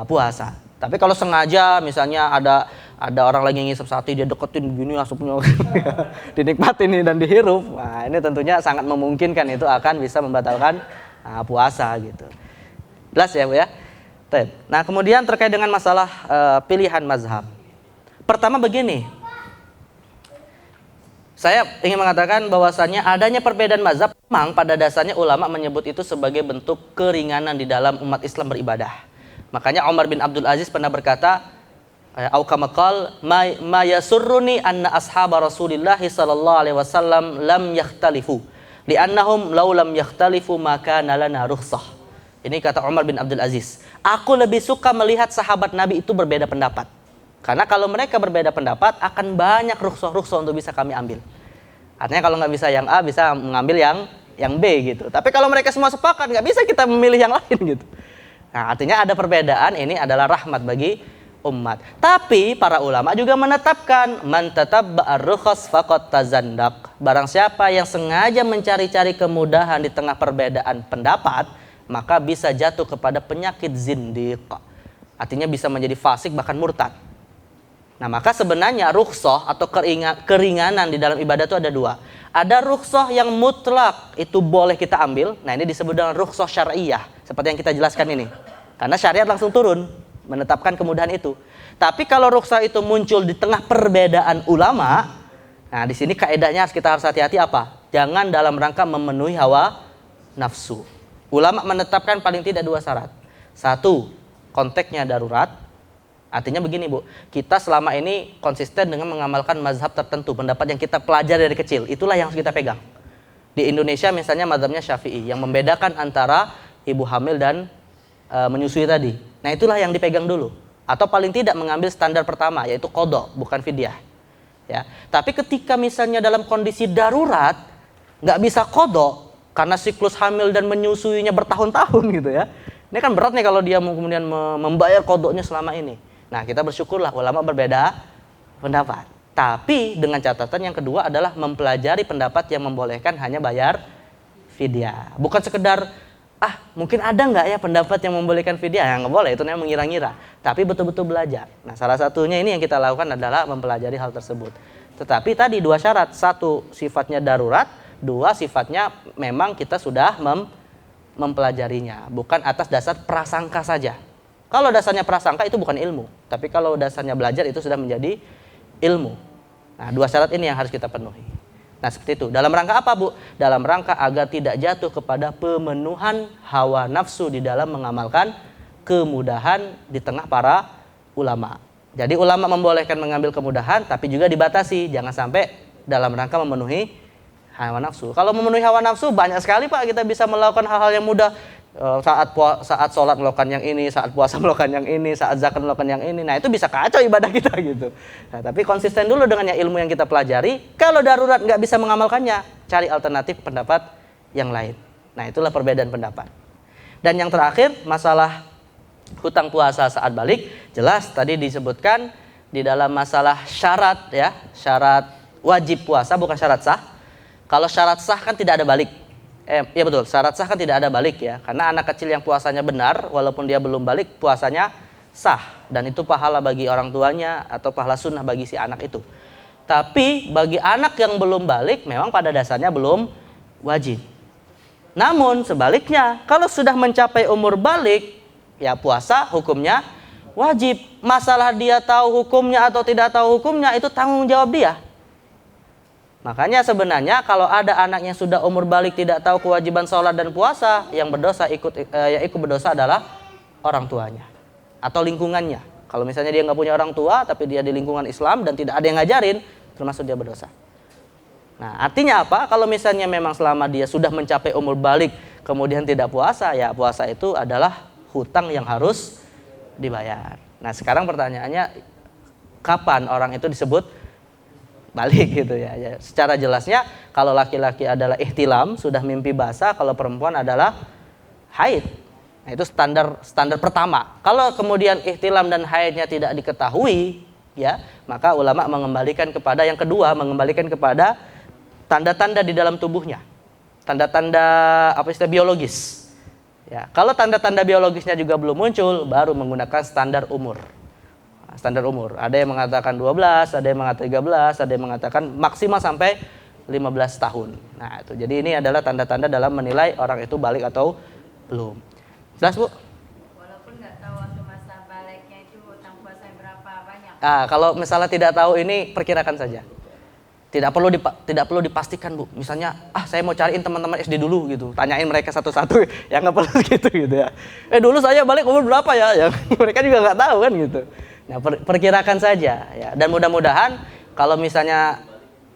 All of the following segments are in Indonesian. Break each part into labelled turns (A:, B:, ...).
A: puasa. Tapi kalau sengaja misalnya ada orang lagi ngisap sate, dia deketin gini asapnya dinikmatin nih dan dihirup, nah ini tentunya sangat memungkinkan itu akan bisa membatalkan puasa gitu. Jelas ya Bu ya? Nah kemudian terkait dengan masalah pilihan mazhab. Pertama begini, saya ingin mengatakan bahwasannya adanya perbedaan mazhab memang pada dasarnya ulama menyebut itu sebagai bentuk keringanan di dalam umat Islam beribadah. Makanya Umar bin Abdul Aziz pernah berkata, au kama qala ma yasurruni anna ashaba Rasulillah sallallahu alaihi wasallam lam yakhtalifu li'annahum law lam yakhtalifu maka lana rukhsah. Ini kata Umar bin Abdul Aziz. Aku lebih suka melihat sahabat Nabi itu berbeda pendapat. Karena kalau mereka berbeda pendapat akan banyak rukhsah-rukhsah untuk bisa kami ambil. Artinya kalau nggak bisa yang A bisa mengambil yang B gitu. Tapi kalau mereka semua sepakat nggak bisa kita memilih yang lain gitu. Nah, artinya ada perbedaan, ini adalah rahmat bagi umat. Tapi para ulama juga menetapkan man tatabba'ar rukhas faqad tazandaq. Barang siapa yang sengaja mencari-cari kemudahan di tengah perbedaan pendapat, maka bisa jatuh kepada penyakit zindiq. Artinya bisa menjadi fasik bahkan murtad. Nah, maka sebenarnya rukhsah atau keringanan di dalam ibadah itu ada dua. Ada rukhsah yang mutlak, itu boleh kita ambil. Nah, ini disebut dengan rukhsah syar'iyah, seperti yang kita jelaskan ini. Karena syariat langsung turun menetapkan kemudahan itu. Tapi kalau rukhsah itu muncul di tengah perbedaan ulama, nah di sini kaedahnya kita harus hati-hati apa? Jangan dalam rangka memenuhi hawa nafsu. Ulama menetapkan paling tidak dua syarat. Satu, konteksnya darurat. Artinya begini Bu, kita selama ini konsisten dengan mengamalkan mazhab tertentu, pendapat yang kita pelajari dari kecil, itulah yang harus kita pegang. Di Indonesia misalnya mazhabnya Syafi'i, yang membedakan antara ibu hamil dan menyusui tadi. Nah itulah yang dipegang dulu. Atau paling tidak mengambil standar pertama, yaitu qadha, bukan fidyah. Ya. Tapi ketika misalnya dalam kondisi darurat, nggak bisa qadha, karena siklus hamil dan menyusuinya bertahun-tahun gitu ya. Ini kan berat nih kalau dia mau kemudian membayar qadhanya selama ini. Nah kita bersyukurlah ulama berbeda pendapat. Tapi dengan catatan yang kedua adalah mempelajari pendapat yang membolehkan hanya bayar fidyah. Bukan sekedar mungkin ada nggak ya pendapat yang membolehkan fidyah? Ya nggak boleh, itu namanya mengira-ngira. Tapi betul-betul belajar. Nah salah satunya ini yang kita lakukan adalah mempelajari hal tersebut. Tetapi tadi dua syarat. Satu sifatnya darurat. Dua sifatnya memang kita sudah mempelajarinya. Bukan atas dasar prasangka saja. Kalau dasarnya prasangka itu bukan ilmu. Tapi kalau dasarnya belajar itu sudah menjadi ilmu. Nah dua syarat ini yang harus kita penuhi. Nah seperti itu. Dalam rangka apa Bu? Dalam rangka agar tidak jatuh kepada pemenuhan hawa nafsu di dalam mengamalkan kemudahan di tengah para ulama. Jadi ulama membolehkan mengambil kemudahan, tapi juga dibatasi. Jangan sampai dalam rangka memenuhi hawa nafsu. Kalau memenuhi hawa nafsu banyak sekali Pak kita bisa melakukan hal-hal yang mudah. Saat sholat melakukan yang ini, saat puasa melakukan yang ini, saat zakat melakukan yang ini. Nah itu bisa kacau ibadah kita gitu. Nah, tapi konsisten dulu dengan ilmu yang kita pelajari. Kalau darurat nggak bisa mengamalkannya, cari alternatif pendapat yang lain. Nah itulah perbedaan pendapat. Dan yang terakhir masalah hutang puasa saat balik, jelas tadi disebutkan di dalam masalah syarat ya, syarat wajib puasa bukan syarat sah. Kalau syarat sah kan tidak ada balik. Ya betul, syarat sah kan tidak ada balik ya. Karena anak kecil yang puasanya benar, walaupun dia belum balik, puasanya sah. Dan itu pahala bagi orang tuanya atau pahala sunnah bagi si anak itu. Tapi bagi anak yang belum balik, memang pada dasarnya belum wajib. Namun sebaliknya, kalau sudah mencapai umur balik, ya puasa hukumnya wajib. Masalah dia tahu hukumnya atau tidak tahu hukumnya, itu tanggung jawab dia. Makanya sebenarnya kalau ada anak yang sudah umur balik tidak tahu kewajiban sholat dan puasa, yang berdosa ikut berdosa adalah orang tuanya atau lingkungannya. Kalau misalnya dia nggak punya orang tua tapi dia di lingkungan Islam dan tidak ada yang ngajarin, termasuk dia berdosa. Nah artinya apa? Kalau misalnya memang selama dia sudah mencapai umur balik kemudian tidak puasa, ya puasa itu adalah hutang yang harus dibayar. Nah sekarang pertanyaannya, kapan orang itu disebut balik gitu ya. Secara jelasnya kalau laki-laki adalah ihtilam, sudah mimpi basah, kalau perempuan adalah haid. Nah, itu standar pertama. Kalau kemudian ihtilam dan haidnya tidak diketahui, ya, maka ulama mengembalikan kepada yang kedua, mengembalikan kepada tanda-tanda di dalam tubuhnya. Tanda-tanda biologis. Ya, kalau tanda-tanda biologisnya juga belum muncul, baru menggunakan standar umur. Nah, standar umur. Ada yang mengatakan 12, ada yang mengatakan 13, ada yang mengatakan maksimal sampai 15 tahun. Nah, itu. Jadi ini adalah tanda-tanda dalam menilai orang itu balik atau belum. Jelas, Bu?
B: Walaupun nggak tahu waktu masa baliknya itu utang puasa berapa banyak.
A: Nah, kalau misalnya tidak tahu ini perkirakan saja. Tidak perlu dipastikan, Bu. Misalnya, saya mau cariin teman-teman SD dulu gitu. Tanyain mereka satu-satu, ya nggak perlu gitu ya. Dulu saya balik umur berapa ya? Ya mereka juga nggak tahu kan gitu. Nah, perkirakan saja ya. Dan mudah-mudahan kalau misalnya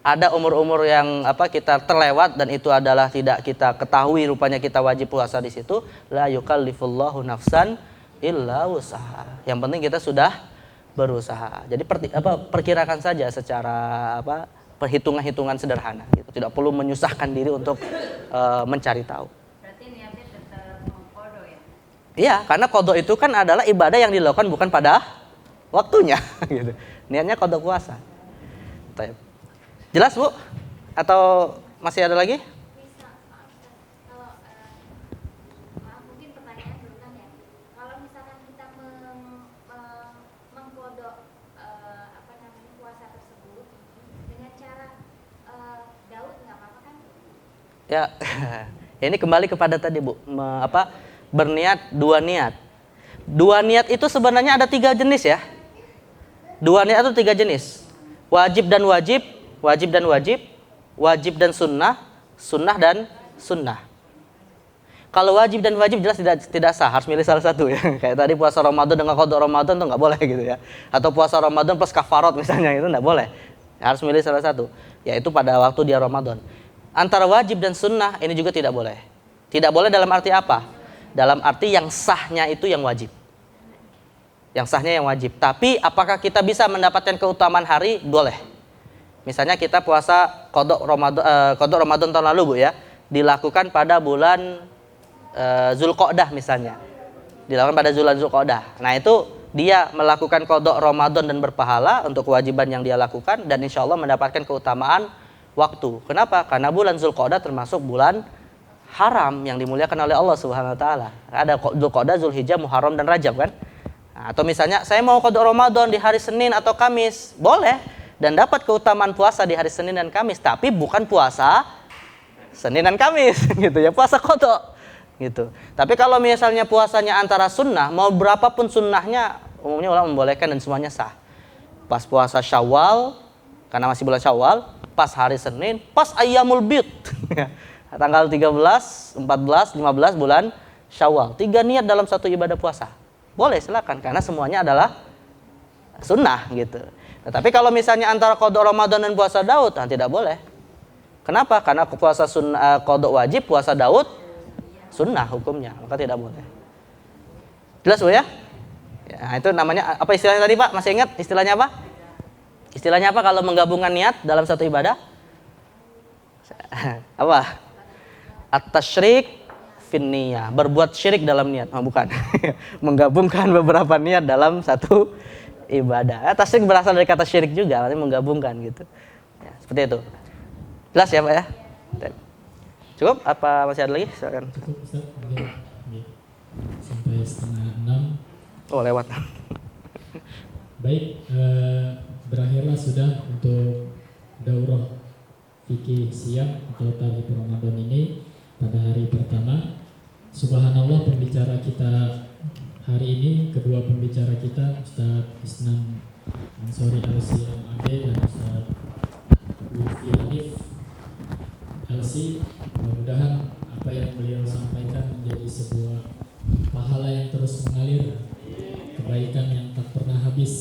A: ada umur-umur yang kita terlewat dan itu adalah tidak kita ketahui, rupanya kita wajib puasa di situ, la yukallifullahu nafsan illa wusaha. Yang penting kita sudah berusaha. Jadi perkirakan saja secara perhitungan-hitungan sederhana gitu. Tidak perlu menyusahkan diri untuk mencari tahu.
B: Berarti niatnya tetap mengqadha ya?
A: Iya, karena qadha itu kan adalah ibadah yang dilakukan bukan pada waktunya gitu. Niatnya qadha puasa. Baik. Jelas, Bu? Atau masih ada lagi?
C: Bisa, maaf Ustaz. Kalau mungkin pertanyaan berulang ya. Kalau misalkan kita mengkodok puasa tersebut dengan cara Daud nggak apa-apa kan?
A: Ya, ini kembali kepada tadi, Bu. Berniat, dua niat. Dua niat itu sebenarnya ada 3 jenis ya. Dua niat itu 3 jenis. Wajib dan wajib, wajib dan wajib, wajib dan sunnah, sunnah dan sunnah. Kalau wajib dan wajib jelas tidak sah, harus milih salah satu ya. Kayak tadi puasa Ramadan dengan qada Ramadan tuh nggak boleh gitu ya. Atau puasa Ramadan plus kafarat misalnya, itu nggak boleh. Harus milih salah satu, yaitu pada waktu dia Ramadan. Antara wajib dan sunnah ini juga tidak boleh. Tidak boleh dalam arti apa? Dalam arti yang sahnya itu yang wajib. Yang sahnya yang wajib. Tapi apakah kita bisa mendapatkan keutamaan hari? Boleh. Misalnya kita puasa qada Ramadan tahun lalu, Bu ya. Dilakukan pada bulan Zulqa'dah misalnya. Dilakukan pada bulan Zulqa'dah. Nah, itu dia melakukan qada Ramadan dan berpahala untuk kewajiban yang dia lakukan dan insya Allah mendapatkan keutamaan waktu. Kenapa? Karena bulan Zulqa'dah termasuk bulan haram yang dimuliakan oleh Allah Subhanahu wa taala. Ada Zulqa'dah, Zulhijjah, Muharram dan Rajab kan? Nah, atau misalnya saya mau qada Ramadan di hari Senin atau Kamis, boleh dan dapat keutamaan puasa di hari Senin dan Kamis, tapi bukan puasa Senin dan Kamis gitu ya, puasa qada gitu. Tapi kalau misalnya puasanya antara sunnah, mau berapapun sunnahnya, umumnya ulama membolehkan dan semuanya sah. Pas puasa Syawal, karena masih bulan Syawal, pas hari Senin, pas Ayyamul Bid, tanggal 13, 14, 15 bulan Syawal. 3 niat dalam satu ibadah puasa. Boleh, silakan, karena semuanya adalah sunnah gitu. Nah, tapi kalau misalnya antara qada Ramadan dan puasa Daud, tidak boleh. Kenapa? Karena puasa qada wajib, puasa Daud sunnah hukumnya, maka tidak boleh. Jelas, Bu ya? Ya, itu namanya apa istilahnya tadi, Pak? Masih ingat istilahnya apa? Istilahnya apa kalau menggabungkan niat dalam satu ibadah? Apa? At-tasyrik fin niyah, berbuat syirik dalam niat. Oh, bukan. Menggabungkan beberapa niat dalam satu ibadah. Tasyrik berasal dari kata syirik juga, artinya menggabungkan gitu. Ya, seperti itu. Jelas ya, Pak ya? Cukup? Apa masih ada lagi? Silakan.
D: Cukup, Ustaz. Sampai 5:30.
A: Oh, lewat.
D: Baik, berakhirlah sudah untuk daurah fikih siang atau tarikh Ramadan ini pada hari pertama. Subhanallah, pembicara kita hari ini, kedua pembicara kita, Ustaz Isnan Ansori Al-Si MAB dan Ustaz Lutfi Hanif Al-Si. Mudah-mudahan apa yang beliau sampaikan menjadi sebuah pahala yang terus mengalir, kebaikan yang tak pernah habis.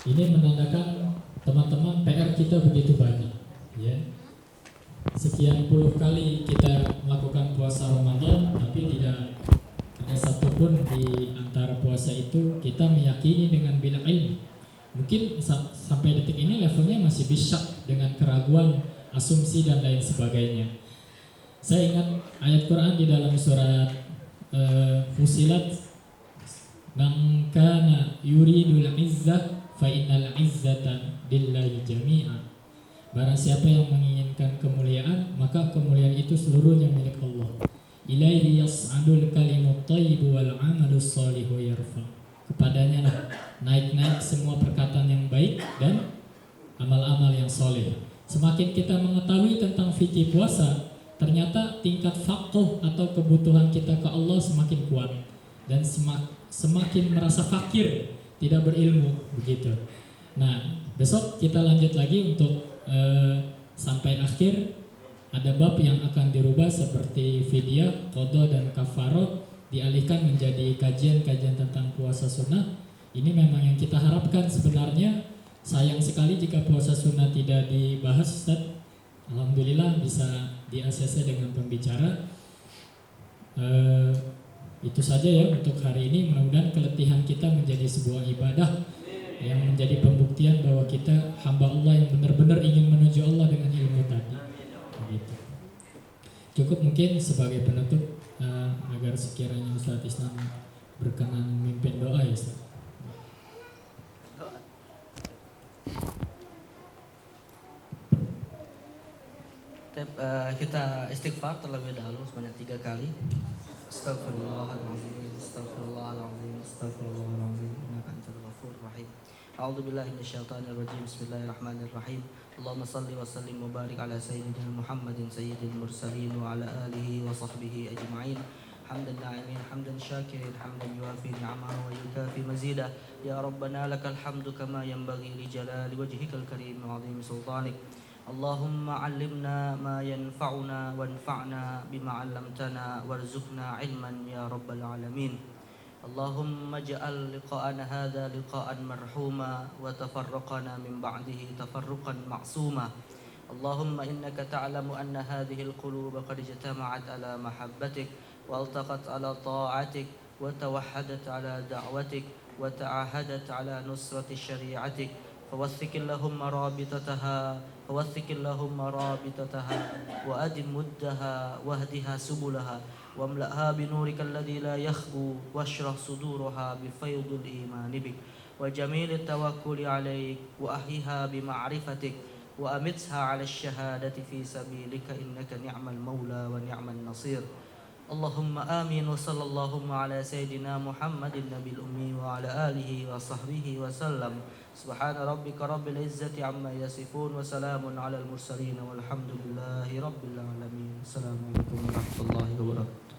D: Ini menandakan teman-teman PR kita begitu banyak, ya. Sekian puluh kali kita melakukan puasa Ramadan, tapi tidak ada satupun di antara puasa itu kita meyakini dengan bila ilmu. Mungkin sampai detik ini levelnya masih bisa dengan keraguan, asumsi dan lain sebagainya. Saya ingat ayat Quran di dalam surat Fusilat, "Man kana yuridul izzah fa innal izzata lillahi jami'a." Barang siapa yang menginginkan kemuliaan, maka kemuliaan itu seluruhnya milik Allah. ilaihi yas'adul kalimut thayyibu wal 'amalus shalihu yarfa. Kepadanya lah naik-naik semua perkataan yang baik dan amal-amal yang soleh. Semakin kita mengetahui tentang fikih puasa, ternyata tingkat faqih atau kebutuhan kita ke Allah semakin kuat dan semakin merasa fakir, tidak berilmu begitu. Nah, besok kita lanjut lagi untuk sampai akhir. Ada bab yang akan dirubah seperti fidyah, qada dan kafarah dialihkan menjadi kajian-kajian tentang puasa sunnah. Ini memang yang kita harapkan sebenarnya. Sayang sekali jika puasa sunnah tidak dibahas, Ustaz. Alhamdulillah bisa di ACC dengan pembicara. Itu saja ya untuk hari ini. Mudah-mudahan keletihan kita menjadi sebuah ibadah yang menjadi pembuktian bahwa kita hamba Allah yang benar-benar ingin menuju Allah dengan ilmu tadi. Begitu. Cukup mungkin sebagai penutup agar sekiranya Ustaz Islam berkenan memimpin doa ya Ustaz.
A: Kita istighfar terlebih dahulu sebanyak 3 kali. Astaghfirullahaladzim, astaghfirullahaladzim, astaghfirullahaladzim, innaka antal ghafurur rahim. A'udzu billahi minasyaitonir rajim. Bismillahirrahmanirrahim. Allahumma shalli wa sallim wa barik ala sayyidina Muhammadin sayyidil mursalin wa ala alihi wa sahbihi ajma'in. Hamdan na'imin, hamdan syakirin, hamdan yuafi ni'amahu wa yukafi mazidah. Ya Rabbana lakal hamdu kama yanbaghi li jalali wajhikal karim wa 'azimi sultanik. Allahumma 'allimna ma yanfa'una wanfa'na bima 'allamtana warzuqna 'ilman ya rabbal alamin. Allahumma ij'al liqa'ana hadha liqa'an marhuma wa tafarraqana min ba'dihi tafarruqan ma'suma. Allahumma innaka ta'lamu anna hadhihi al-quluba qad ijtama'at ala mahabbatik wa altaqat ala ta'atik wa tawahhadat ala da'watik wa ta'ahadat ala nusrati syari'atik. فوثق اللهم رابطتها وأدم مدها واهدها سبلها واملأها بنورك الذي لا يخبو واشرح صدورها بفيض الإيمان بك وجميل التوكل عليك وأحيها بمعرفتك وأمتها على الشهادة في سبيلك إنك نعم المولى ونعم النصير. اللهم آمين وصلى اللهم على سيدنا محمد النبي الأمي وعلى آله وصحبه وسلم. سبحان ربك رب العزة عما يصفون وسلام على المرسلين والحمد لله رب العالمين. السلام عليكم ورحمة الله وبركاته.